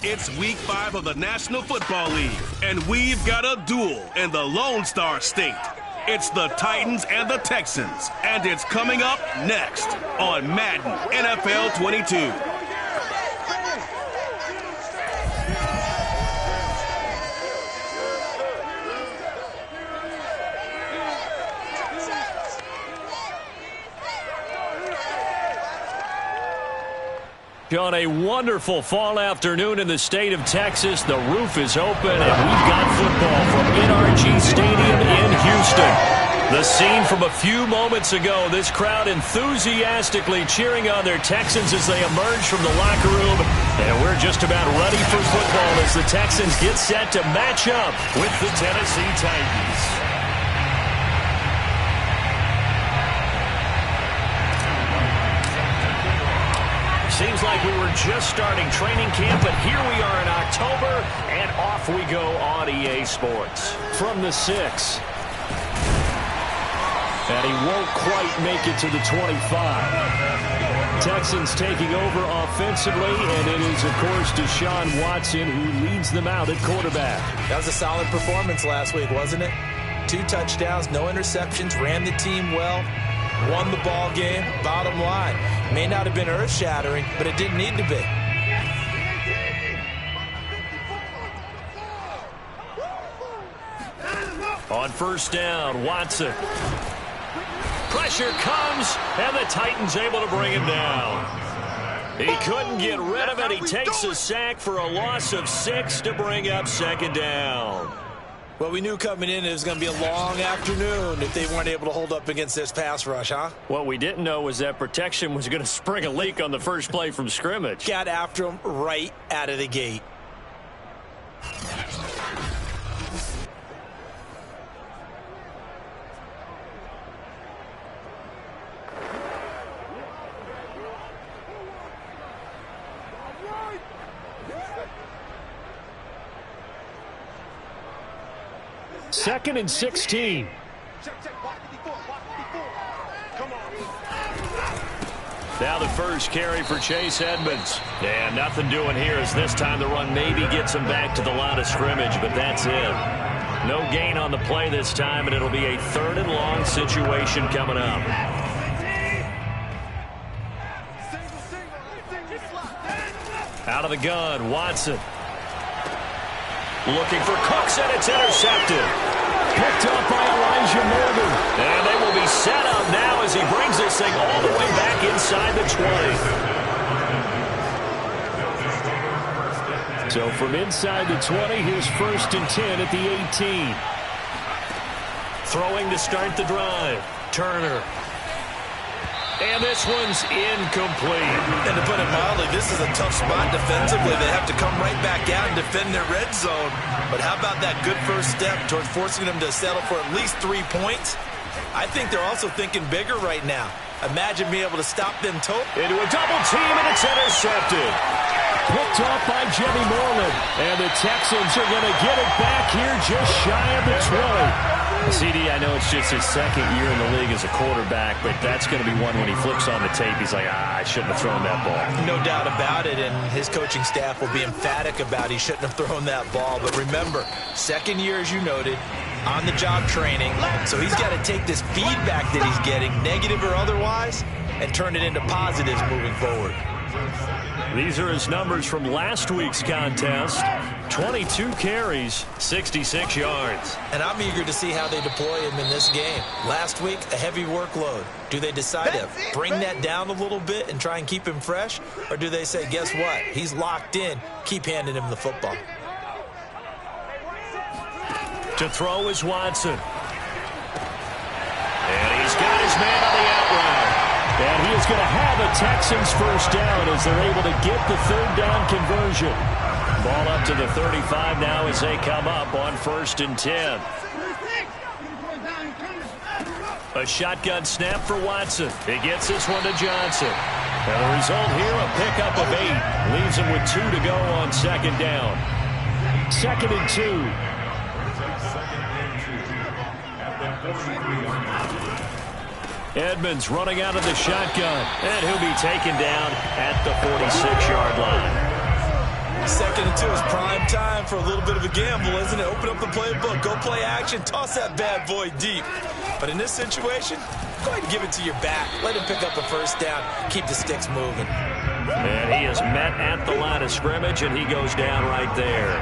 It's Week 5 of the National Football League, and we've got a duel in the Lone Star State. It's the Titans and the Texans, and it's coming up next on Madden NFL 22. On a wonderful fall afternoon in the state of Texas, the roof is open, and we've got football from NRG Stadium in Houston. The scene from a few moments ago, this crowd enthusiastically cheering on their Texans as they emerge from the locker room. And we're just about ready for football as the Texans get set to match up with the Tennessee Titans. Seems like we were just starting training camp, but here we are in October, and off we go on EA Sports. From the 6. And he won't quite make it to the 25. Texans taking over offensively, and it is, of course, Deshaun Watson who leads them out at quarterback. That was a solid performance last week, wasn't it? 2 touchdowns, no interceptions, ran the team well. Won the ball game. Bottom line, may not have been earth-shattering, but it didn't need to be. On first down, Watson. Pressure comes, and the Titans able to bring him down. He couldn't get rid of it. He takes a sack for a loss of 6 to bring up second down. Well, we knew coming in it was going to be a long afternoon if they weren't able to hold up against this pass rush, huh? What we didn't know was that protection was going to spring a leak on the first play from scrimmage. Got after him right out of the gate. Second and 16. Now the first carry for Chase Edmonds. And nothing doing here as this time the run maybe gets him back to the line of scrimmage, but that's it. No gain on the play this time, and it'll be a 3rd and long situation coming up. Out of the gun, Watson. Looking for Cooks, and it's intercepted. Picked up by Elijah Morgan. And they will be set up now as he brings this thing all the way back inside the 20. So from inside the 20, here's 1st and 10 at the 18. Throwing to start the drive. Turner. And this one's incomplete. And to put it mildly, this is a tough spot defensively. They have to come right back out and defend their red zone. But how about that good first step towards forcing them to settle for at least 3 points? I think they're also thinking bigger right now. Imagine being able to stop them into a double team, and it's intercepted. Picked off by Jimmy Moreland. And the Texans are going to get it back here just shy of the 20. CD, I know it's just his 2nd year in the league as a quarterback, but that's going to be one when he flips on the tape, he's like, I shouldn't have thrown that ball. No doubt about it, and his coaching staff will be emphatic about he shouldn't have thrown that ball. But remember, 2nd year, as you noted, on-the-job training, so he's got to take this feedback that he's getting, negative or otherwise, and turn it into positives moving forward. These are his numbers from last week's contest. 22 carries, 66 yards. And I'm eager to see how they deploy him in this game. Last week, a heavy workload. Do they decide to bring that down a little bit and try and keep him fresh? Or do they say, guess what? He's locked in. Keep handing him the football. To throw is Watson. And he's got his man on the out route. And he is going to have a Texans first down as they're able to get the 3rd down conversion. Ball up to the 35 now as they come up on 1st and 10. A shotgun snap for Watson. He gets this one to Johnson. And the result here, a pickup of 8. Leaves him with 2 to go on 2nd down. 2nd and 2. Edmonds running out of the shotgun, and he'll be taken down at the 46-yard line. 2nd and for a little bit of a gamble, isn't it? Open up the playbook, go play action, toss that bad boy deep. But in this situation, go ahead and give it to your back. Let him pick up a first down, keep the sticks moving. And he is met at the line of scrimmage, and he goes down right there.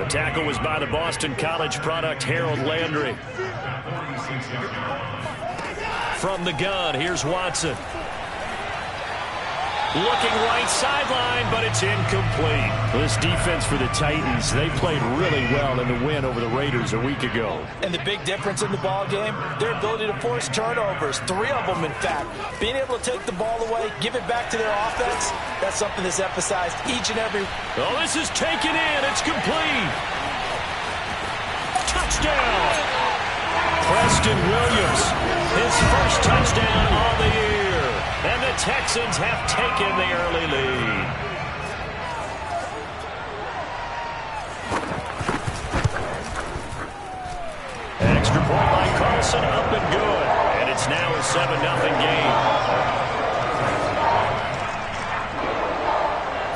The tackle was by the Boston College product, Harold Landry. From the gun, here's Watson. Looking right sideline, but it's incomplete. This defense for the Titans, they played really well in the win over the Raiders a week ago. And the big difference in the ball game, their ability to force turnovers, 3 of them in fact. Being able to take the ball away, give it back to their offense, that's something that's emphasized each and every. Oh, this is taken in. It's complete. Touchdown. Preston Williams, his first touchdown on the year. And the Texans have taken the early lead. Extra point by Carlson, up and good. And it's now a 7-0 game.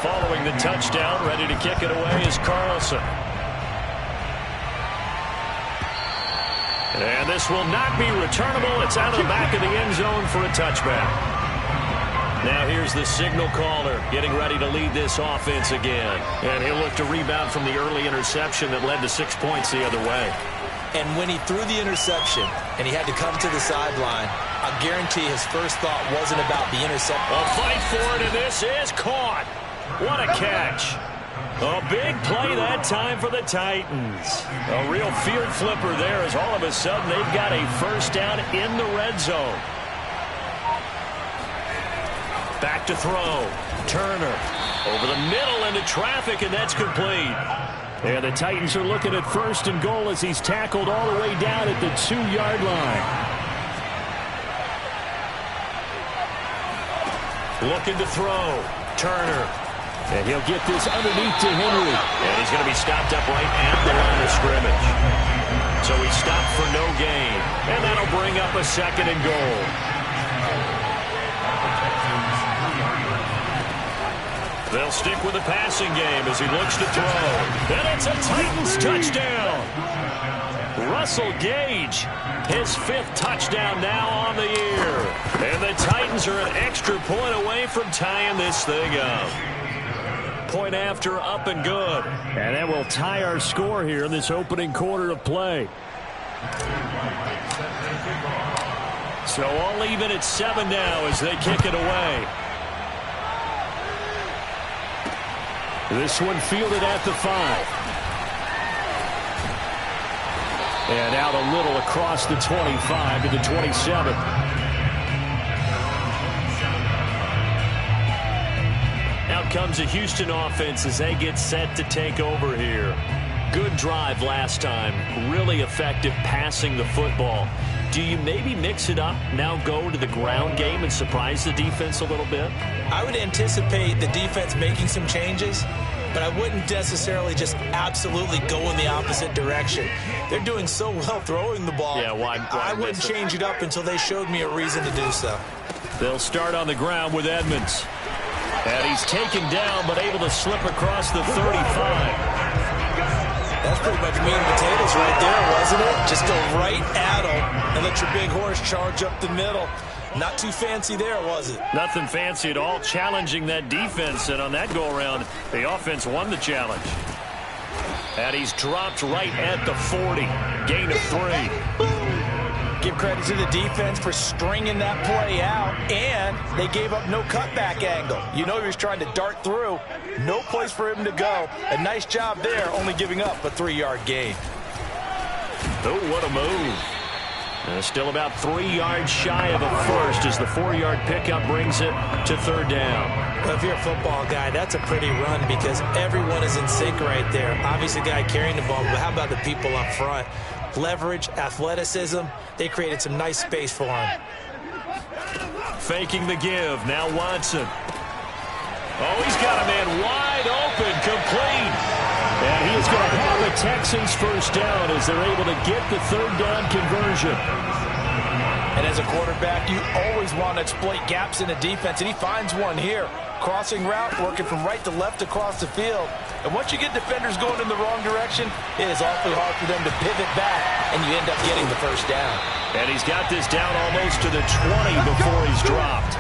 Following the touchdown, ready to kick it away is Carlson. And this will not be returnable. It's out of the back of the end zone for a touchback. Now here's the signal caller getting ready to lead this offense again. And he'll look to rebound from the early interception that led to 6 points the other way. And when he threw the interception and he had to come to the sideline, I guarantee his first thought wasn't about the interception. A fight for it, and this is caught. What a catch. A big play that time for the Titans. A real field flipper there as all of a sudden they've got a first down in the red zone. Back to throw. Turner over the middle into traffic, and that's complete. And the Titans are looking at 1st and goal as he's tackled all the way down at the 2-yard line. Looking to throw. Turner. And he'll get this underneath to Henry. And he's going to be stopped up right at the line of scrimmage. So he stopped for no gain. And that'll bring up a 2nd and goal. They'll stick with the passing game as he looks to throw. And it's a Titans touchdown. Russell Gage, his 5th touchdown now on the year. And the Titans are an extra point away from tying this thing up. Point after, up and good. And that will tie our score here in this opening quarter of play. So all even at 7 now as they kick it away. This one fielded at the 5. And out a little across the 25 to the 27. Out comes a Houston offense as they get set to take over here. Good drive last time. Really effective passing the football. Do you maybe mix it up, now go to the ground game and surprise the defense a little bit? I would anticipate the defense making some changes, but I wouldn't necessarily just absolutely go in the opposite direction. They're doing so well throwing the ball. Yeah, why I wouldn't change it up until they showed me a reason to do so. They'll start on the ground with Edmonds. And he's taken down, but able to slip across the 35. That's pretty much meat and potatoes right there, wasn't it? Just go right at them and let your big horse charge up the middle. Not too fancy there, was it? Nothing fancy at all, challenging that defense. And on that go-around, the offense won the challenge. And he's dropped right at the 40. Gain of 3. Give credit to the defense for stringing that play out, and they gave up no cutback angle. You know he was trying to dart through. No place for him to go. A nice job there, only giving up a 3-yard gain. Oh, what a move. And still about 3 yards shy of a first as the 4-yard pickup brings it to 3rd down. Well, if you're a football guy, that's a pretty run because everyone is in sync right there. Obviously, the guy carrying the ball, but how about the people up front? Leverage, athleticism, they created some nice space for him. Faking the give, now Watson. Oh, he's got a man wide open, complete. And he is going to have the Texans first down as they're able to get the 3rd down conversion. And as a quarterback, you always want to exploit gaps in the defense, and he finds one here. crossing route, working from right to left across the field. And once you get defenders going in the wrong direction, it is awfully hard for them to pivot back, and you end up getting the first down. And he's got this down almost to the 20 before he's dropped.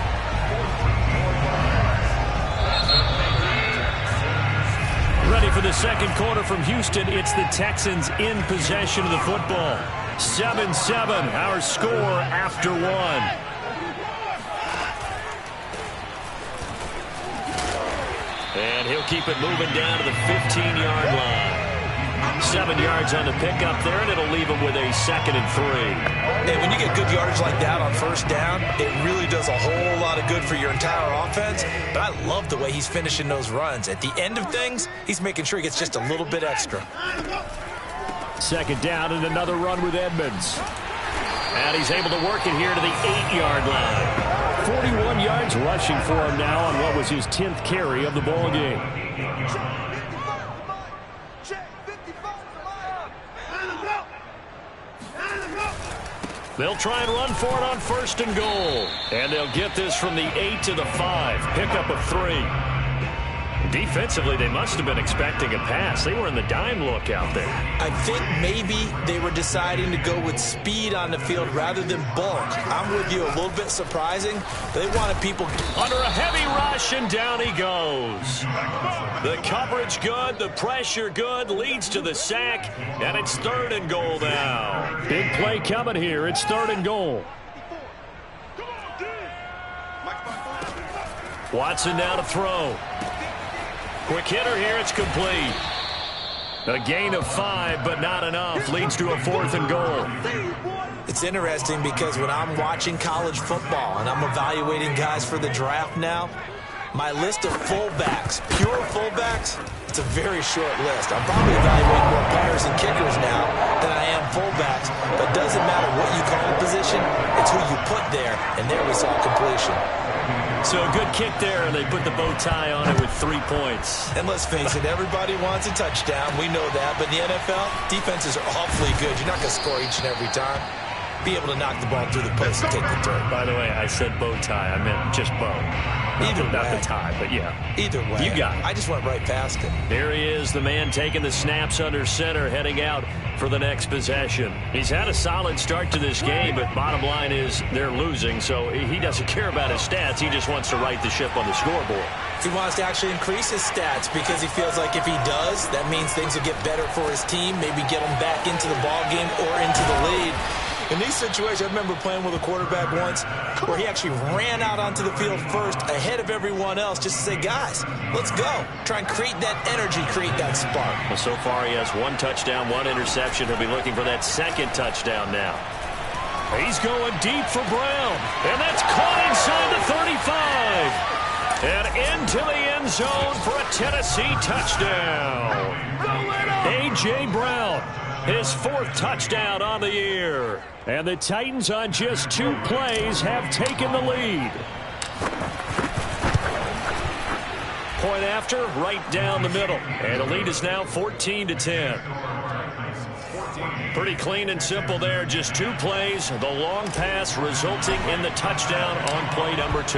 Ready for the second quarter from Houston. It's the Texans in possession of the football. 7-7, our score after one. And he'll keep it moving down to the 15-yard line. 7 yards on the pickup there, and it'll leave him with a 2nd and 3. And when you get good yardage like that on first down, it really does a whole lot of good for your entire offense. But I love the way he's finishing those runs. At the end of things, he's making sure he gets just a little bit extra. 2nd down and another run with Edmonds. And he's able to work it here to the 8-yard line. 41 yards rushing for him now on what was his 10th carry of the ball game. They'll try and run for it on 1st and goal. And they'll get this from the 8 to the 5. Pickup of 3. Defensively, they must have been expecting a pass. They were in the dime look out there. I think maybe they were deciding to go with speed on the field rather than bulk. I'm with you, a little bit surprising. They wanted people under a heavy rush, and down he goes. The coverage good, the pressure good, leads to the sack, and it's 3rd and goal now. Big play coming here. It's 3rd and goal. Watson now to throw. Quick hitter here, it's complete. A gain of 5, but not enough. Leads to a 4th and goal. It's interesting because when I'm watching college football and I'm evaluating guys for the draft now, my list of fullbacks, pure fullbacks, it's a very short list. I'm probably evaluating more punters and kickers now than I am fullbacks, but it doesn't matter what you call the position, it's who you put there, and there we saw completion. So a good kick there, and they put the bow tie on it with 3 points. And let's face it, everybody wants a touchdown. We know that. But in the NFL, defenses are awfully good. You're not going to score each and every time. Be able to knock the ball through the post and take the throw. By the way, I said bow tie. I meant just bow. Not the tie, but yeah. Either way. You got it. I just went right past it. Here he is, the man taking the snaps under center, heading out for the next possession. He's had a solid start to this game, but bottom line is they're losing, so he doesn't care about his stats. He just wants to right the ship on the scoreboard. He wants to actually increase his stats because he feels like if he does, that means things will get better for his team, maybe get him back into the ball game or into the lead. In these situations, I remember playing with a quarterback once where he actually ran out onto the field first ahead of everyone else just to say, guys, let's go. Try and create that energy, create that spark. Well, so far he has 1 touchdown, 1 interception. He'll be looking for that 2nd touchdown now. He's going deep for Brown, and that's caught inside the 35. And into the end zone for a Tennessee touchdown. A.J. Brown, his 4th touchdown on the year. And the Titans on just 2 plays have taken the lead. Point after, right down the middle. And the lead is now 14-10. Pretty clean and simple there. Just 2 plays. The long pass resulting in the touchdown on play number 2.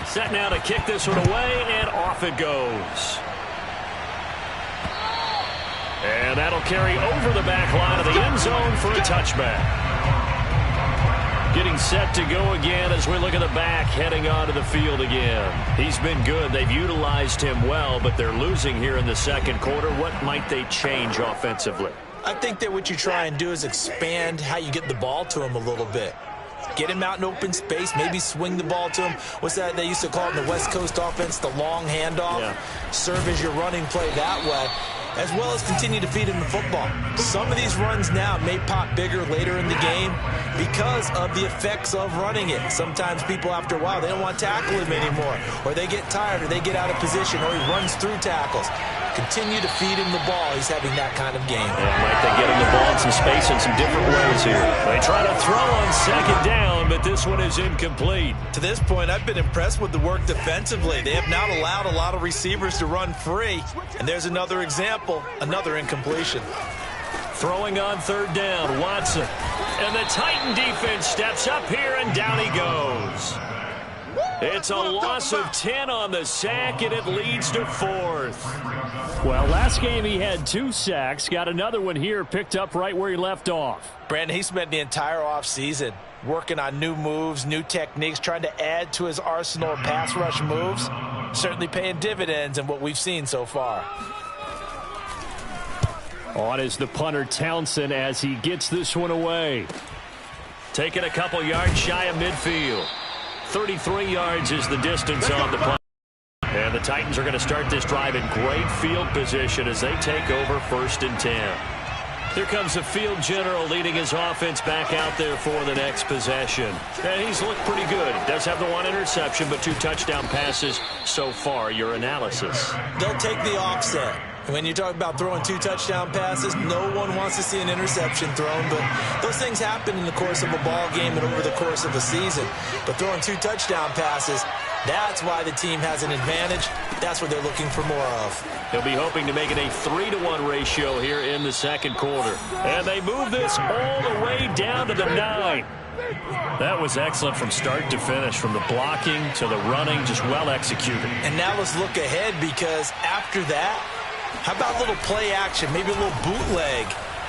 Set now to kick this one away, and off it goes. And that'll carry over the back line of the end zone for a touchback. Getting set to go again as we look at the back heading onto the field again. He's been good. They've utilized him well, but they're losing here in the second quarter. What might they change offensively? I think that what you try and do is expand how you get the ball to him a little bit. Get him out in open space, maybe swing the ball to him. What's that they used to call it in the West Coast offense, the long handoff? Yeah. Serve as your running play that way, as well as continue to feed him the football. Some of these runs now may pop bigger later in the game because of the effects of running it. Sometimes people, after a while, they don't want to tackle him anymore, or they get tired, or they get out of position, or he runs through tackles. Continue to feed him the ball. He's having that kind of game. Yeah, might they get him the ball in some space in some different ways here. They try to throw on 2nd down, but this one is incomplete. To this point, I've been impressed with the work defensively. They have not allowed a lot of receivers to run free. And there's another example, another incompletion. Throwing on 3rd down, Watson. And the Titan defense steps up here, and down he goes. It's a loss of 10 on the sack, and it leads to 4th. Well, last game he had 2 sacks. Got another one here, picked up right where he left off. Brandon, he spent the entire offseason working on new moves, new techniques, trying to add to his arsenal of pass rush moves. Certainly paying dividends in what we've seen so far. On is the punter, Townsend, as he gets this one away. Taking a couple yards shy of midfield. 33 yards is the distance on the punt. And the Titans are going to start this drive in great field position as they take over 1st and 10. Here comes the field general leading his offense back out there for the next possession. And he's looked pretty good. Does have the 1 interception, but 2 touchdown passes so far. Your analysis? They'll take the offset. When you talk about throwing 2 touchdown passes, no one wants to see an interception thrown, but those things happen in the course of a ball game and over the course of a season. But throwing 2 touchdown passes, that's why the team has an advantage. That's what they're looking for more of. He'll be hoping to make it a 3-to-1 ratio here in the 2nd quarter. And they move this all the way down to the 9. That was excellent from start to finish, from the blocking to the running, just well executed. And now let's look ahead, because after that, how about a little play action, maybe a little bootleg,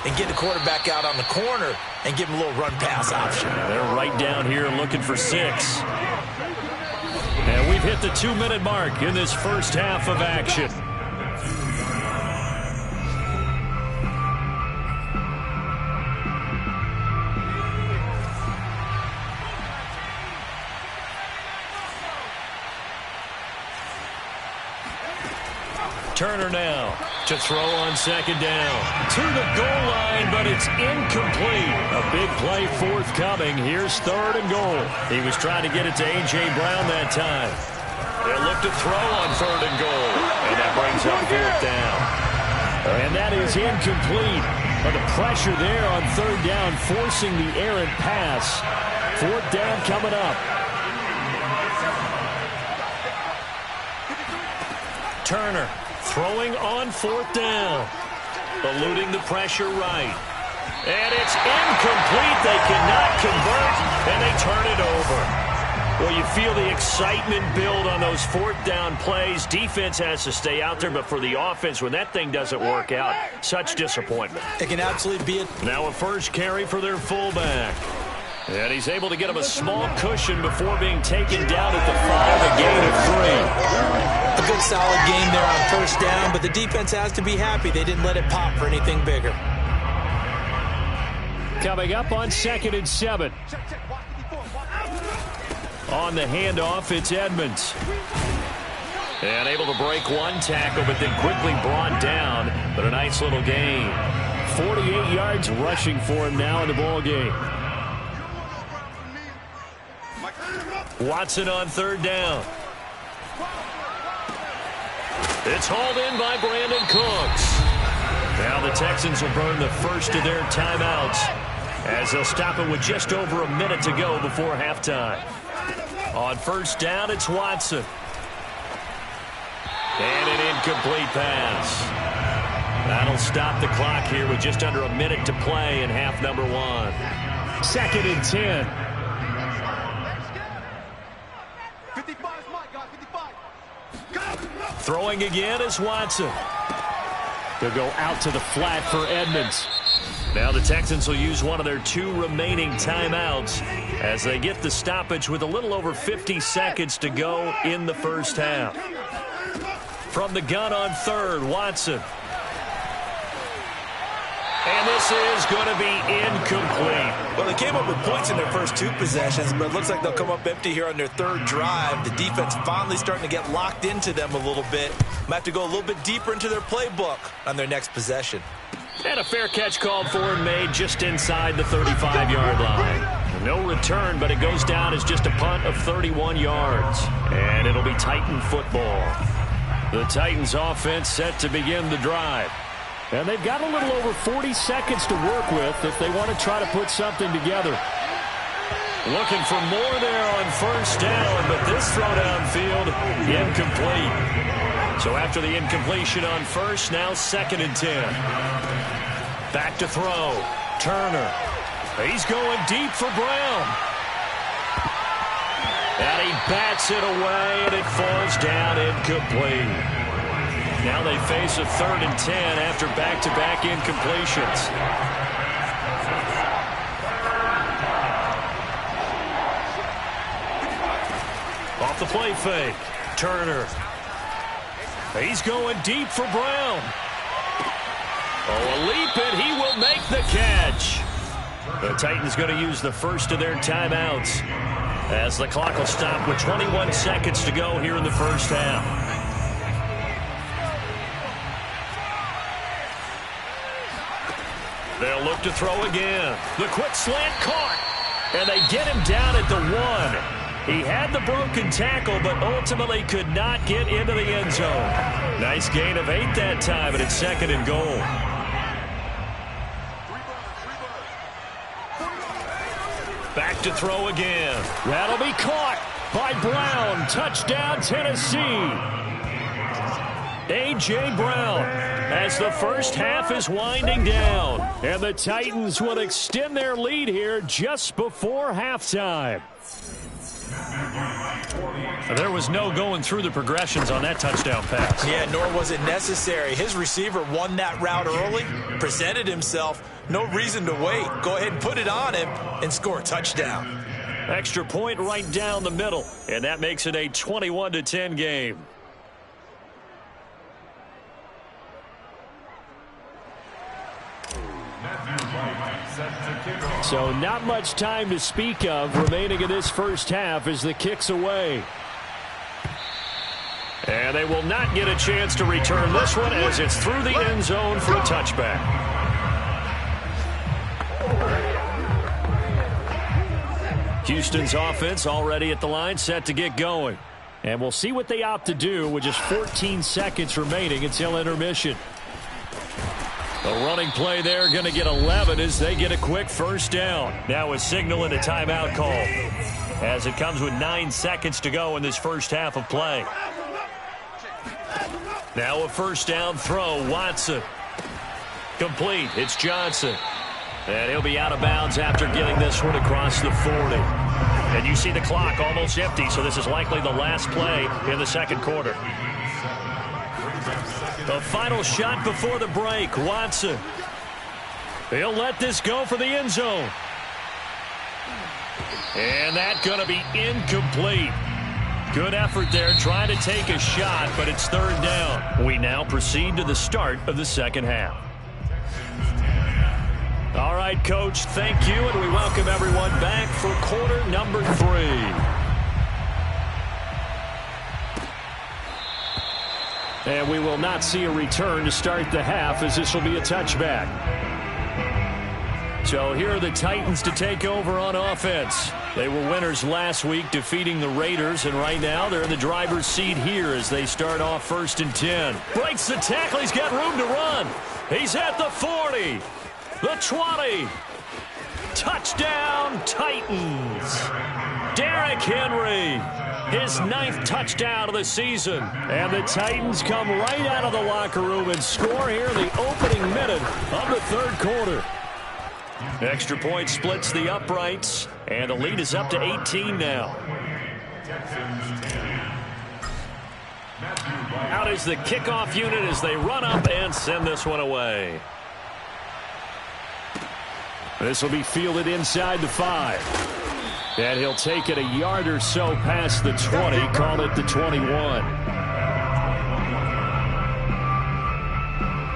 and get the quarterback out on the corner and give him a little run-pass option. They're right down here looking for 6. And we've hit the 2-minute mark in this first half of action. Turner now to throw on 2nd down. To the goal line, but it's incomplete. A big play forthcoming. Here's 3rd and goal. He was trying to get it to A.J. Brown that time. They'll look to throw on 3rd and goal. And that brings up 4th down. And that is incomplete. But the pressure there on 3rd down, forcing the errant pass. 4th down coming up. Turner throwing on 4th down. Eluding the pressure right. And it's incomplete. They cannot convert, and they turn it over. Well, you feel the excitement build on those 4th down plays. Defense has to stay out there, but for the offense, when that thing doesn't work out, such disappointment. It can absolutely be it. Now a first carry for their fullback. And he's able to get him a small cushion before being taken down at the 5, a gain of 3. A good solid game there on 1st down, but the defense has to be happy they didn't let it pop for anything bigger. Coming up on 2nd and 7. On the handoff, it's Edmonds. And able to break 1 tackle, but then quickly brought down. But a nice little gain. 48 yards rushing for him now in the ball game. Watson on 3rd down. It's hauled in by Brandon Cooks. Now the Texans will burn the first of their timeouts as they'll stop it with just over a minute to go before halftime. On 1st down, it's Watson. And an incomplete pass. That'll stop the clock here with just under a minute to play in half number 1. 2nd and 10. 55 is my guy, 55. Throwing again is Watson. They'll go out to the flat for Edmonds. Now the Texans will use one of their 2 remaining timeouts as they get the stoppage with a little over 50 seconds to go in the first half. From the gun on 3rd, Watson. And this is going to be incomplete. Well, they came up with points in their first 2 possessions, but it looks like they'll come up empty here on their 3rd drive. The defense finally starting to get locked into them a little bit. Might have to go a little bit deeper into their playbook on their next possession. And a fair catch called for and made just inside the 35-yard line. No return, but it goes down as just a punt of 31 yards. And it'll be Titan football. The Titans offense set to begin the drive. And they've got a little over 40 seconds to work with if they want to try to put something together. Looking for more there on 1st down, but this throw downfield, incomplete. So after the incompletion on 1st, now 2nd and 10. Back to throw. Turner. He's going deep for Brown. And he bats it away, and it falls down incomplete. Now they face a 3rd and 10 after back-to-back incompletions. Off the play fake. Turner. He's going deep for Brown. Oh, a leap, and he will make the catch. The Titans going to use the first of their timeouts as the clock will stop with 21 seconds to go here in the first half. They'll look to throw again. The quick slant caught, and they get him down at the 1. He had the broken tackle, but ultimately could not get into the end zone. Nice gain of 8 that time, and it's 2nd and goal. Back to throw again. That'll be caught by Brown. Touchdown, Tennessee. A.J. Brown as the first half is winding down. And the Titans will extend their lead here just before halftime. There was no going through the progressions on that touchdown pass. Yeah, nor was it necessary. His receiver won that route early, presented himself. No reason to wait. Go ahead and put it on him and score a touchdown. Extra point right down the middle, and that makes it a 21-10 game. So not much time to speak of remaining in this first half as the kick's away. And they will not get a chance to return this one as it's through the end zone for a touchback. Houston's offense already at the line, set to get going. And we'll see what they opt to do with just 14 seconds remaining until intermission. The running play there going to get 11 as they get a quick first down. Now a signal and a timeout call as it comes with 9 seconds to go in this first half of play. Now a first down throw. Watson. Complete. It's Johnson. And he'll be out of bounds after getting this one across the 40. And you see the clock almost empty, so this is likely the last play in the second quarter. The final shot before the break. Watson. He'll let this go for the end zone. And that's going to be incomplete. Good effort there trying to take a shot, but it's 3rd down. We now proceed to the start of the second half. All right, Coach, thank you, and we welcome everyone back for quarter number 3. And we will not see a return to start the half as this will be a touchback. So here are the Titans to take over on offense. They were winners last week defeating the Raiders, and right now they're in the driver's seat here as they start off 1st and 10. Breaks the tackle. He's got room to run. He's at the 40. The 20. Touchdown, Titans. Derrick Henry. His 9th touchdown of the season. And the Titans come right out of the locker room and score here in the opening minute of the 3rd quarter. Extra point splits the uprights, and the lead is up to 18 now. Out is the kickoff unit as they run up and send this one away. This will be fielded inside the 5. And he'll take it a yard or so past the 20, call it the 21.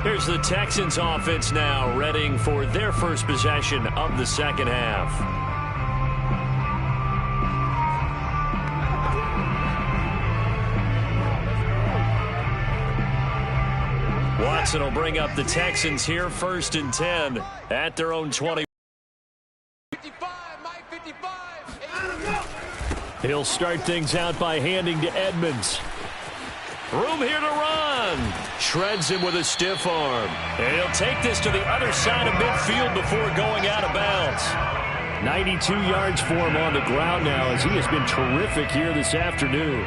Here's the Texans offense now, readying for their first possession of the second half. Watson will bring up the Texans here, 1st and 10 at their own 20. 55, Mike, 55. He'll start things out by handing to Edmonds. Room here to run. Shreds him with a stiff arm. And he'll take this to the other side of midfield before going out of bounds. 92 yards for him on the ground now as he has been terrific here this afternoon.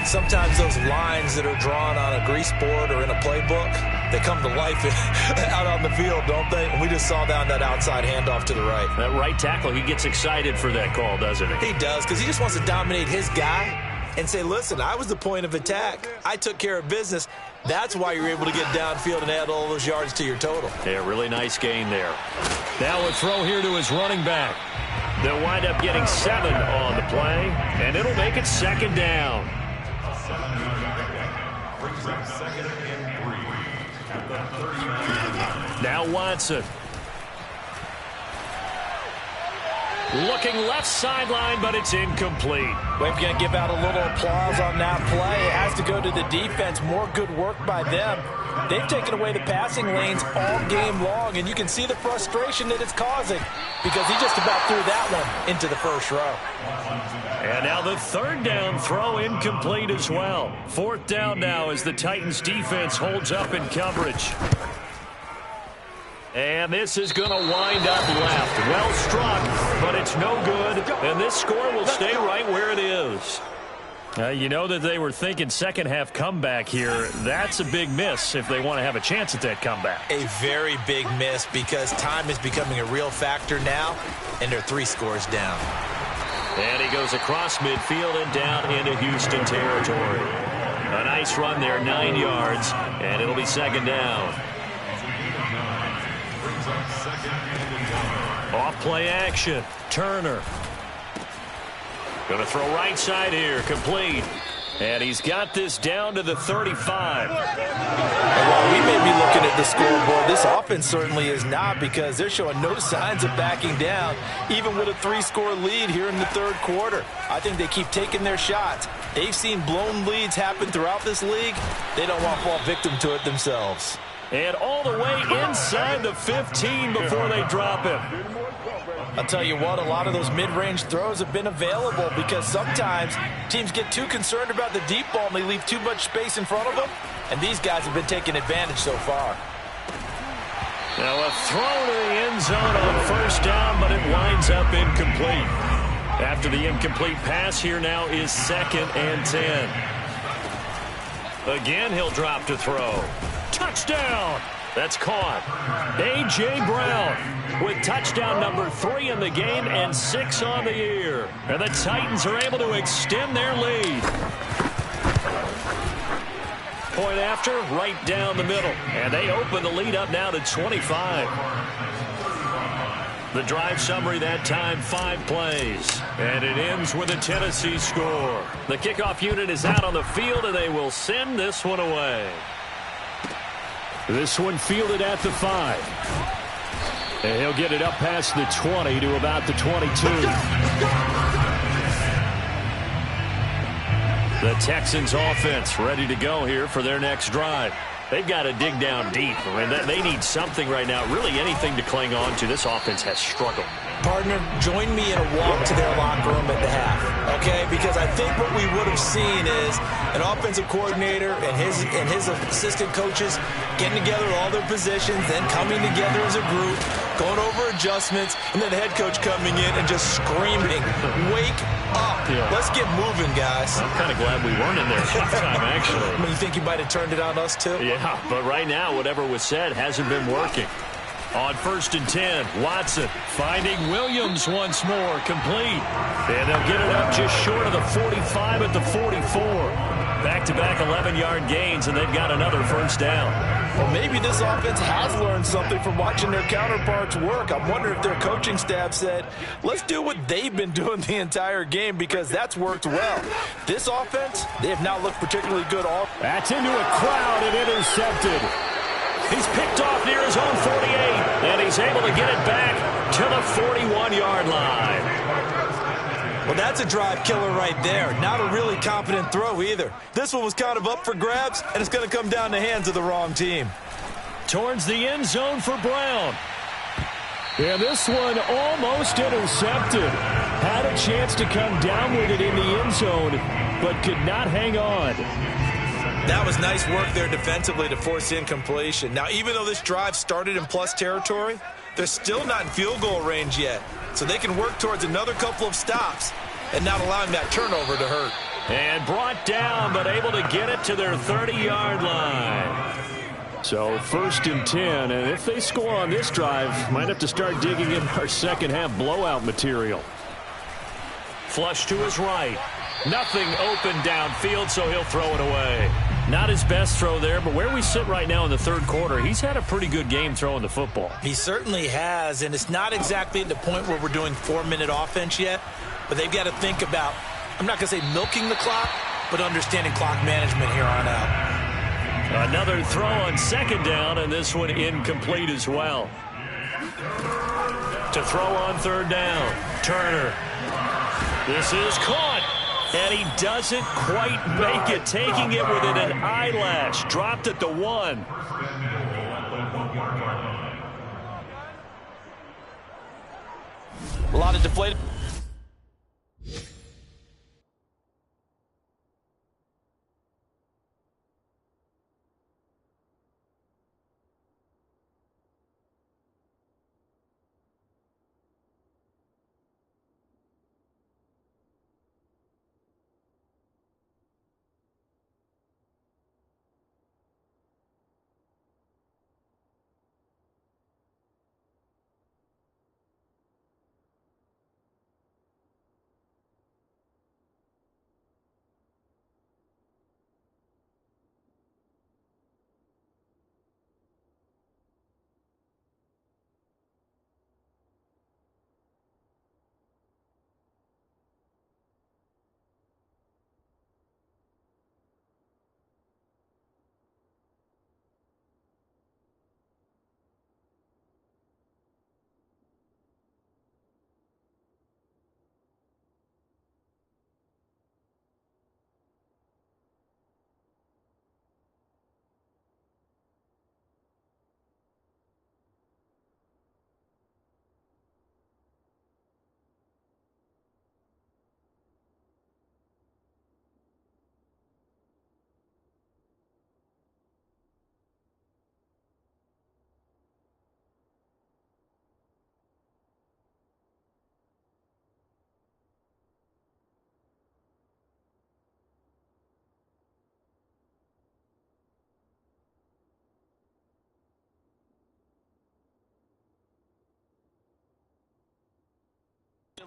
Sometimes those lines that are drawn on a grease board or in a playbook, they come to life out on the field, don't they? And we just saw that outside handoff to the right. That right tackle, he gets excited for that call, doesn't he? He does, because he just wants to dominate his guy and say, listen, I was the point of attack. I took care of business. That's why you're able to get downfield and add all those yards to your total. Yeah, really nice gain there. Now a throw here to his running back. They'll wind up getting 7 on the play, and it'll make it 2nd down. Now Watson. Looking left sideline, but it's incomplete. We're going to give out a little applause on that play. It has to go to the defense. More good work by them. They've taken away the passing lanes all game long, and you can see the frustration that it's causing because he just about threw that one into the first row. And now the 3rd down throw incomplete as well. 4th down now as the Titans defense holds up in coverage. And this is going to wind up left. Well struck, but it's no good. And this score will stay right where it is. You know that they were thinking second half comeback here. That's a big miss if they want to have a chance at that comeback. A very big miss because time is becoming a real factor now, and they're 3 scores down. And he goes across midfield and down into Houston territory. A nice run there, 9 yards, and it'll be 2nd down. Off play action. Turner. Going to throw right side here. Complete. And he's got this down to the 35. And while we may be looking at the scoreboard, this offense certainly is not because they're showing no signs of backing down, even with a 3-score lead here in the 3rd quarter. I think they keep taking their shots. They've seen blown leads happen throughout this league. They don't want to fall victim to it themselves. And all the way inside the 15 before they drop him. I'll tell you what, a lot of those mid-range throws have been available because sometimes teams get too concerned about the deep ball and they leave too much space in front of them, and these guys have been taking advantage so far. Now a throw to the end zone on 1st down, but it winds up incomplete. After the incomplete pass, here now is 2nd and 10. Again, he'll drop to throw. Touchdown! That's caught. A.J. Brown with touchdown number 3 in the game and 6 on the year. And the Titans are able to extend their lead. Point after, right down the middle. And they open the lead up now to 25. The drive summary that time, 5 plays. And it ends with a Tennessee score. The kickoff unit is out on the field, and they will send this one away. This one fielded at the 5. And he'll get it up past the 20 to about the 22. The Texans offense ready to go here for their next drive. They've got to dig down deep. I mean, they need something right now, really anything to cling on to. This offense has struggled. Partner, join me in a walk to their locker room at the half, okay? Because I think what we would have seen is an offensive coordinator and his assistant coaches getting together all their positions, then coming together as a group, going over adjustments, and then the head coach coming in and just screaming, "Wake up. Yeah. Let's get moving, guys." I'm kind of glad we weren't in there halftime, actually. I mean, you think you might have turned it on us, too? Yeah, but right now, whatever was said hasn't been working. On 1st and 10, Watson finding Williams once more, complete. And they'll get it up just short of the 45 at the 44. Back-to-back 11-yard gains, and they've got another 1st down. Well, maybe this offense has learned something from watching their counterparts work. I'm wondering if their coaching staff said, let's do what they've been doing the entire game because that's worked well. This offense, they have not looked particularly good all. That's into a crowd and intercepted. He's picked off near his own 48, and he's able to get it back to the 41-yard line. Well, that's a drive killer right there. Not a really competent throw either. This one was kind of up for grabs, and it's going to come down the hands of the wrong team. Towards the end zone for Brown. And this one almost intercepted. Had a chance to come down with it in the end zone, but could not hang on. That was nice work there defensively to force incompletion. Now, even though this drive started in plus territory, they're still not in field goal range yet. So they can work towards another couple of stops and not allowing that turnover to hurt. And brought down, but able to get it to their 30-yard line. So 1st and 10, and if they score on this drive, might have to start digging in our second-half blowout material. Flush to his right. Nothing open downfield, so he'll throw it away. Not his best throw there, but where we sit right now in the third quarter, he's had a pretty good game throwing the football. He certainly has, and it's not exactly at the point where we're doing 4-minute offense yet, but they've got to think about, I'm not going to say milking the clock, but understanding clock management here on out. Another throw on 2nd down, and this one incomplete as well. To throw on 3rd down, Turner. This is caught, and he doesn't quite make it, taking it within an eyelash. Dropped at the 1. A lot of deflated.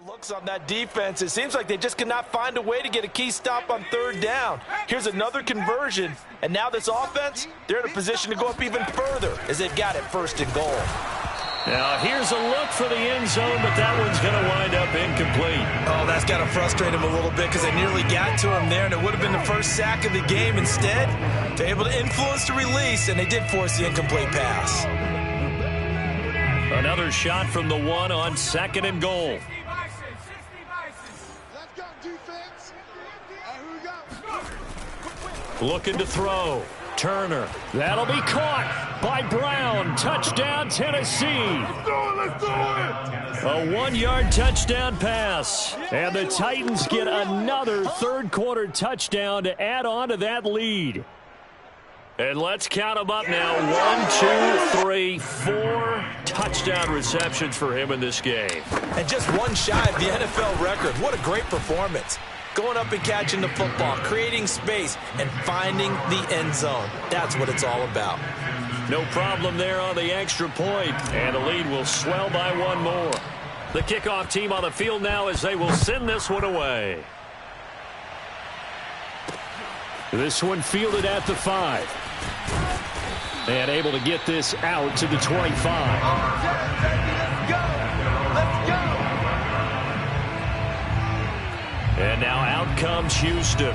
Looks on that defense, it seems like they just cannot find a way to get a key stop on 3rd down. Here's another conversion, and now this offense, they're in a position to go up even further as they've got it 1st and goal. Now here's a look for the end zone, but that one's going to wind up incomplete. Oh, that's got to frustrate him a little bit because they nearly got to him there, and it would have been the first sack of the game. Instead, they're able to influence the release, and they did force the incomplete pass. Another shot from the 1 on 2nd and goal. Looking to throw. Turner. That'll be caught by Brown. Touchdown, Tennessee. Let's do it. A 1-yard touchdown pass. And the Titans get another third-quarter touchdown to add on to that lead. And let's count them up now. 1, 2, 3, 4 touchdown receptions for him in this game. And just one shy of the NFL record. What a great performance. Going up and catching the football, creating space, and finding the end zone. That's what it's all about. No problem there on the extra point, and the lead will swell by 1 more. The kickoff team on the field now as they will send this one away. This one fielded at the 5. And able to get this out to the 25. And now out comes Houston.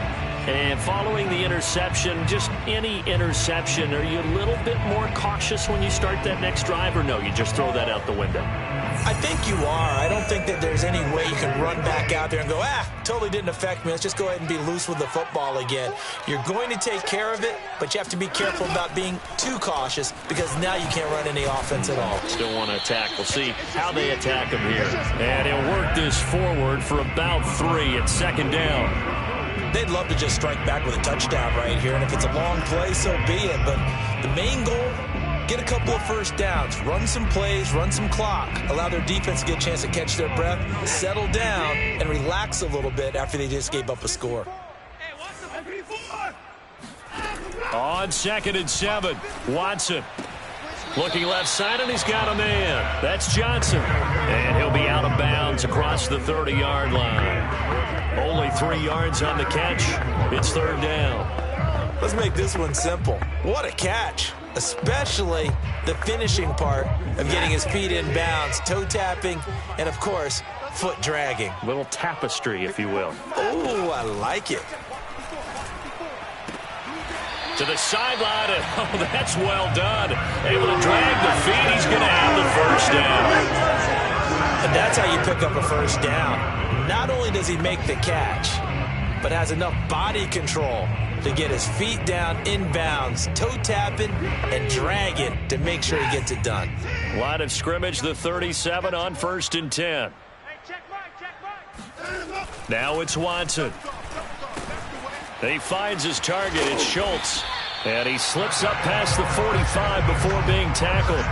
And following the interception, just any interception, are you a little bit more cautious when you start that next drive, or no, you just throw that out the window? I think you are. I don't think that there's any way you can run back out there and go, totally didn't affect me. Let's just go ahead and be loose with the football again. You're going to take care of it, but you have to be careful about being too cautious because now you can't run any offense at all. Still want to attack. We'll see how they attack him here. And he'll work this forward for about 3 at 2nd down. They'd love to just strike back with a touchdown right here, and if it's a long play, so be it. But the main goal, get a couple of first downs, run some plays, run some clock, allow their defense to get a chance to catch their breath, settle down, and relax a little bit after they just gave up a score. On 2nd and 7, Watson. Looking left side, and he's got a man. That's Johnson. And he'll be out of bounds across the 30-yard line. Only 3 yards on the catch. It's 3rd down. Let's make this one simple. What a catch, especially the finishing part of getting his feet in bounds, toe tapping, and, of course, foot dragging. Little tapestry, if you will. Oh, I like it. To the sideline, and oh, that's well done. Able to drag the feet. He's going to have the first down. And that's how you pick up a first down. Not only does he make the catch, but has enough body control to get his feet down in bounds, toe tapping and dragging to make sure he gets it done. Line of scrimmage, the 37 on 1st and 10. Now it's Watson. He finds his target. It's Schultz. And he slips up past the 45 before being tackled.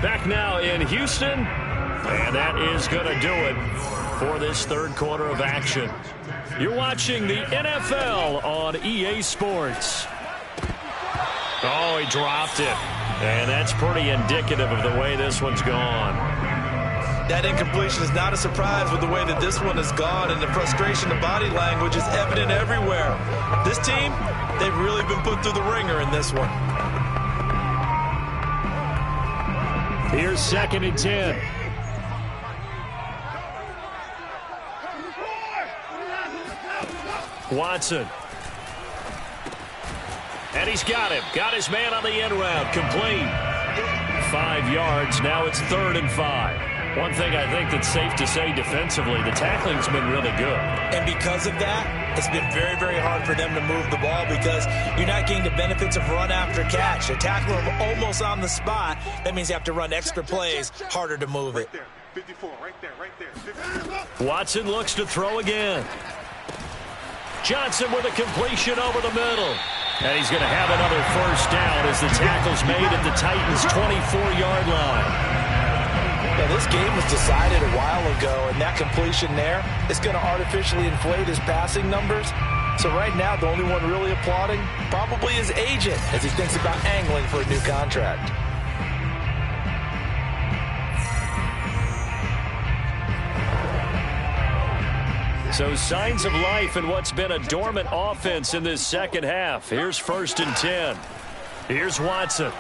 Back now in Houston. And that is going to do it for this 3rd quarter of action. You're watching the NFL on EA Sports. Oh, he dropped it. And that's pretty indicative of the way this one's gone. That incompletion is not a surprise with the way that this one has gone, and the frustration of body language is evident everywhere. This team, they've really been put through the ringer in this one. Here's 2nd and 10. Watson. And he's got him. Got his man on the end route. Complete. 5 yards. Now it's 3rd and 5. One thing I think that's safe to say defensively, the tackling's been really good. And because of that, it's been very, very hard for them to move the ball because you're not getting the benefits of run after catch. A tackle almost on the spot. That means you have to run extra plays, harder to move it. 54, right there. Watson looks to throw again. Johnson with a completion over the middle. And he's going to have another first down as the tackle's made at the Titans' 24-yard line. Yeah, this game was decided a while ago, and that completion there is going to artificially inflate his passing numbers. So right now, the only one really applauding probably his agent as he thinks about angling for a new contract. So signs of life in what's been a dormant offense in this 2nd half. Here's 1st and 10. Here's Watson.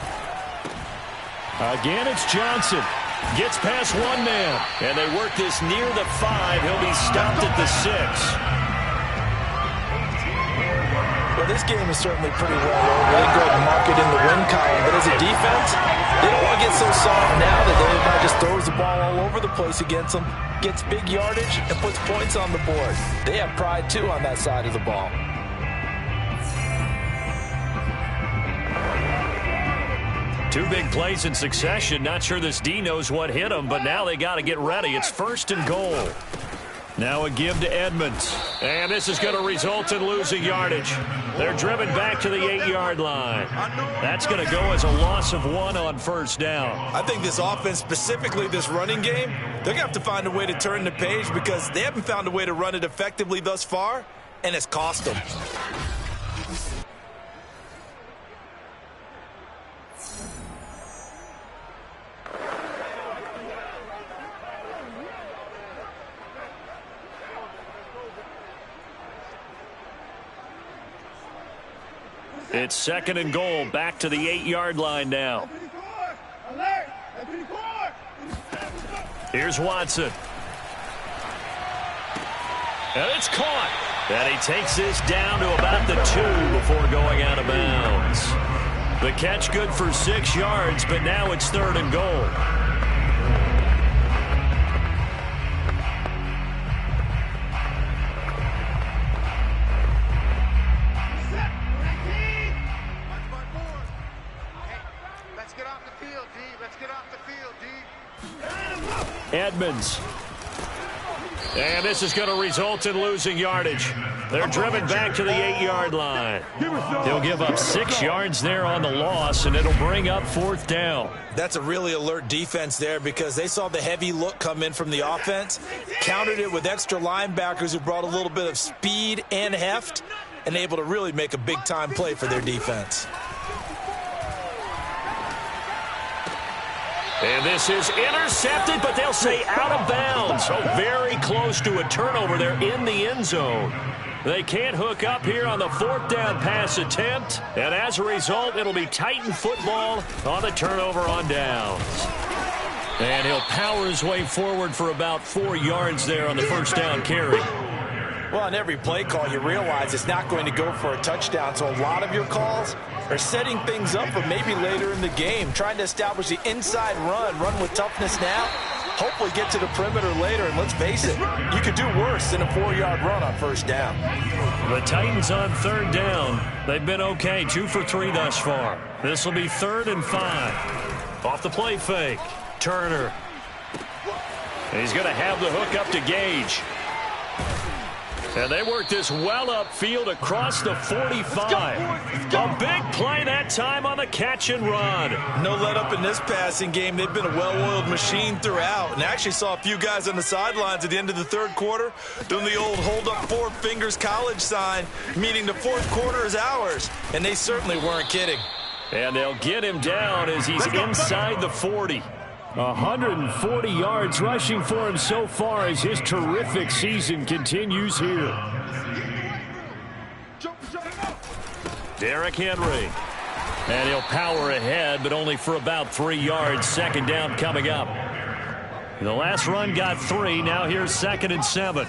Again, it's Johnson. Gets past one man. And they work this near the 5. He'll be stopped at the 6. Well, this game is certainly pretty well over. They go ahead and mark it in the win column. But as a defense, they don't want to get so soft now that everybody just throws the ball all over the place against them, gets big yardage, and puts points on the board. They have pride, too, on that side of the ball. Two big plays in succession. Not sure this D knows what hit him, but now they got to get ready. It's 1st and goal. Now a give to Edmonds. And this is going to result in losing yardage. They're driven back to the 8-yard line. That's going to go as a loss of 1 on 1st down. I think this offense, specifically this running game, they're going to have to find a way to turn the page because they haven't found a way to run it effectively thus far, and it's cost them. It's 2nd and goal, back to the 8-yard line now. Here's Watson. And it's caught. And he takes this down to about the 2 before going out of bounds. The catch good for 6 yards, but now it's 3rd and goal. Let's get off the field, D. Let's get off the field, D. Edmonds. And this is going to result in losing yardage. They're driven back to the 8-yard line. They'll give up 6 yards there on the loss, and it'll bring up 4th down. That's a really alert defense there because they saw the heavy look come in from the offense, countered it with extra linebackers who brought a little bit of speed and heft, and able to really make a big-time play for their defense. And this is intercepted, but they'll say out of bounds. So very close to a turnover there in the end zone. They can't hook up here on the 4th down pass attempt. And as a result, it'll be Titan football on the turnover on downs. And he'll power his way forward for about 4 yards there on the 1st down carry. Well, on every play call, you realize it's not going to go for a touchdown. So a lot of your calls are setting things up for maybe later in the game, trying to establish the inside run with toughness now, hopefully get to the perimeter later. And let's face it, you could do worse than a 4-yard run on 1st down. The Titans on 3rd down. They've been okay, 2 for 3 thus far. This will be 3rd and 5. Off the play fake, Turner. And he's going to have the hook up to Gage. And they work this well upfield across the 45. A big play that time on the catch and run. No let up in this passing game. They've been a well-oiled machine throughout. And actually saw a few guys on the sidelines at the end of the 3rd quarter doing the old hold up 4 fingers college sign, meaning the 4th quarter is ours. And they certainly weren't kidding. And they'll get him down as he's inside the 40. 140 yards rushing for him so far as his terrific season continues here. Derrick Henry. And he'll power ahead, but only for about 3 yards. 2nd down coming up. The last run got 3. Now here's 2nd and 7.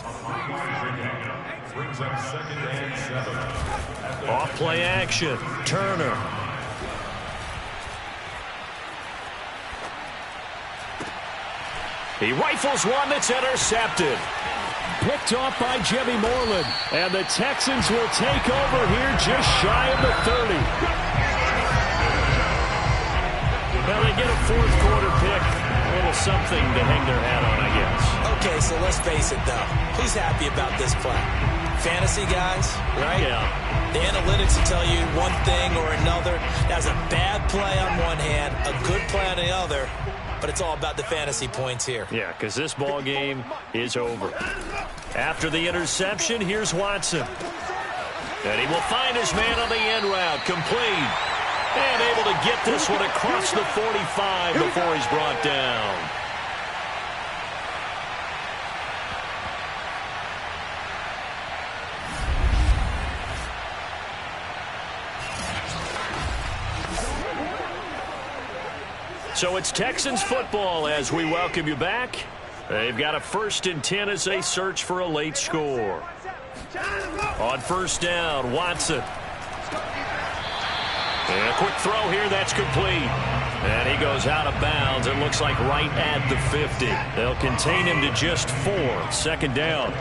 Off play action. Turner. He rifles one that's intercepted. Picked off by Jimmy Moreland. And the Texans will take over here just shy of the 30. Well, they get a 4th quarter pick. A little something to hang their hat on, I guess. Okay, so let's face it, though. Who's happy about this play? Fantasy guys, right? Yeah. The analytics will tell you one thing or another. That's a bad play on one hand, a good play on the other. But it's all about the fantasy points here. Yeah, because this ball game is over. After the interception, here's Watson. And he will find his man on the end route, complete. And able to get this one across the 45 before he's brought down. So it's Texans football as we welcome you back. They've got a 1st and 10 as they search for a late score. On 1st down, Watson. And a quick throw here, that's complete. And he goes out of bounds. It looks like right at the 50. They'll contain him to just 4. 2nd down.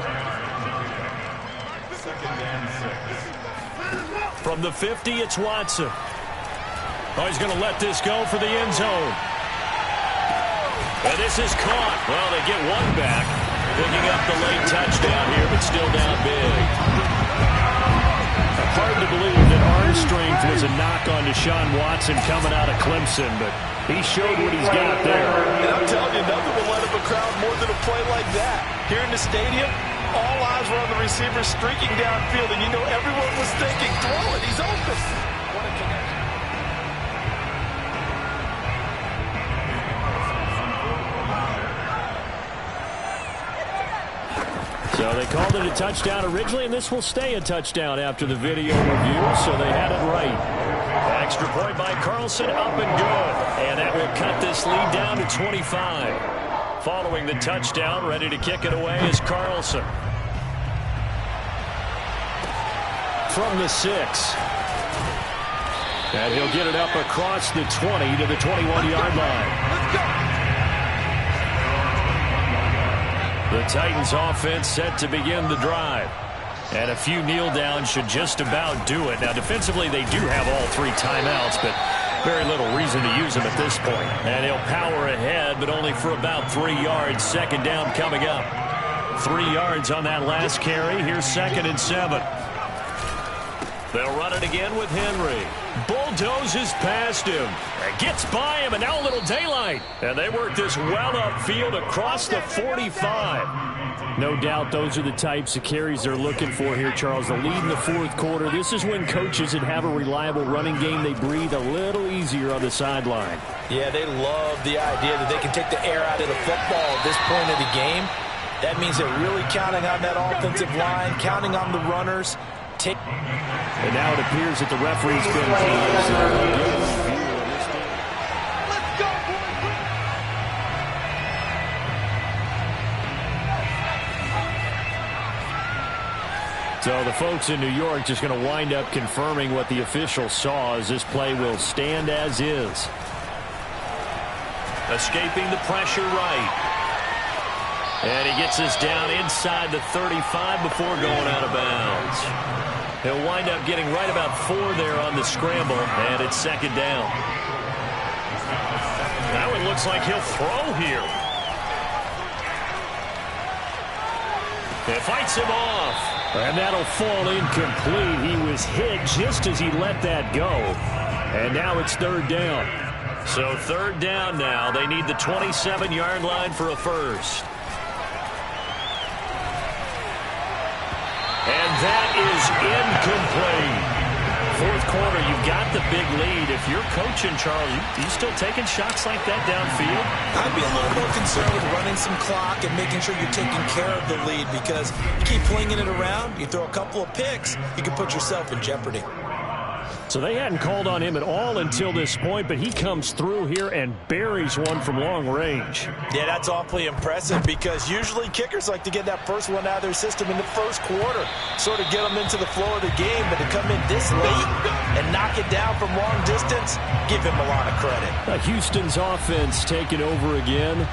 From the 50, it's Watson. Oh, he's going to let this go for the end zone. And this is caught. Well, they get one back. Picking up the late touchdown here, but still down big. Hard to believe that arm strength was a knock on Deshaun Watson coming out of Clemson, but he showed what he's got there. And I'm telling you, nothing will light up a crowd more than a play like that. Here in the stadium, all eyes were on the receiver streaking downfield, and you know everyone was thinking, throw it, he's open. What a connection. So they called it a touchdown originally, and this will stay a touchdown after the video review, so they had it right. Extra point by Carlson, up and good. And that will cut this lead down to 25. Following the touchdown, ready to kick it away is Carlson. From the 6. And he'll get it up across the 20 to the 21-yard line. The Titans offense set to begin the drive. And a few kneel downs should just about do it. Now, defensively, they do have all 3 timeouts, but Very little reason to use him at this point. And he'll power ahead, but only for about 3 yards. Second down coming up. 3 yards on that last carry. Here's 2nd and 7. They'll run it again with Henry. Bulldozes past him. Gets by him, and now a little daylight. And they work this well upfield across the 45. No doubt those are the types of carries they're looking for here, Charles. The lead in the 4th quarter. This is when coaches that have a reliable running game, they breathe a little easier on the sideline. Yeah, they love the idea that they can take the air out of the football at this point of the game. That means they're really counting on that offensive line, counting on the runners. And now it appears that the referee's been pleased. So the folks in New York just going to wind up confirming what the official saw, as this play will stand as is. Escaping the pressure right. And he gets us down inside the 35 before going out of bounds. He'll wind up getting right about 4 there on the scramble, and it's 2nd down. Now it looks like he'll throw here. It fights him off. And that'll fall incomplete. He was hit just as he let that go. And now it's 3rd down. So 3rd down now. They need the 27-yard line for a first. And that is incomplete. 4th quarter, you've got the big lead. If you're coaching, Charles, you still taking shots like that downfield? I'd be a little more concerned with running some clock and making sure you're taking care of the lead, because you keep flinging it around, you throw a couple of picks, you can put yourself in jeopardy. So they hadn't called on him at all until this point, but he comes through here and buries one from long range. Yeah, that's awfully impressive, because usually kickers like to get that first one out of their system in the 1st quarter, sort of get them into the flow of the game, but to come in this late and knock it down from long distance, give him a lot of credit. Houston's offense taking over again.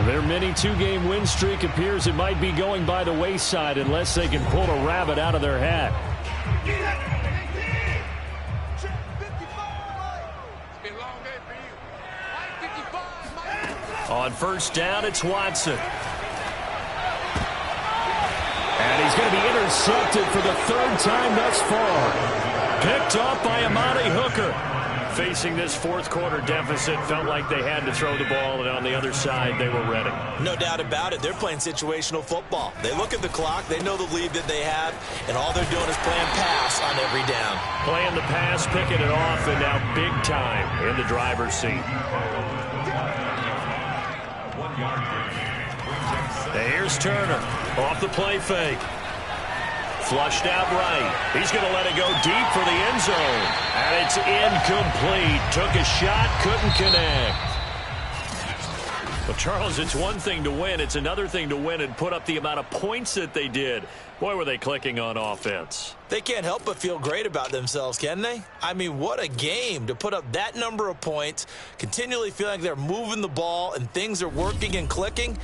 Their mini 2-game win streak appears it might be going by the wayside unless they can pull a rabbit out of their hat. On 1st down, it's Watson. And he's going to be intercepted for the 3rd time thus far. Picked off by Amani Hooker. Facing this 4th quarter deficit, felt like they had to throw the ball, and on the other side, they were ready. No doubt about it. They're playing situational football. They look at the clock, they know the lead that they have, and all they're doing is playing pass on every down. Playing the pass, picking it off, and now big time in the driver's seat. Here's Turner off the play fake. Flushed out right. He's going to let it go deep for the end zone. And it's incomplete. Took a shot, couldn't connect. Well, Charles, it's one thing to win. It's another thing to win and put up the amount of points that they did. Boy, were they clicking on offense. They can't help but feel great about themselves, can they? I mean, what a game to put up that number of points, continually feeling like they're moving the ball and things are working and clicking.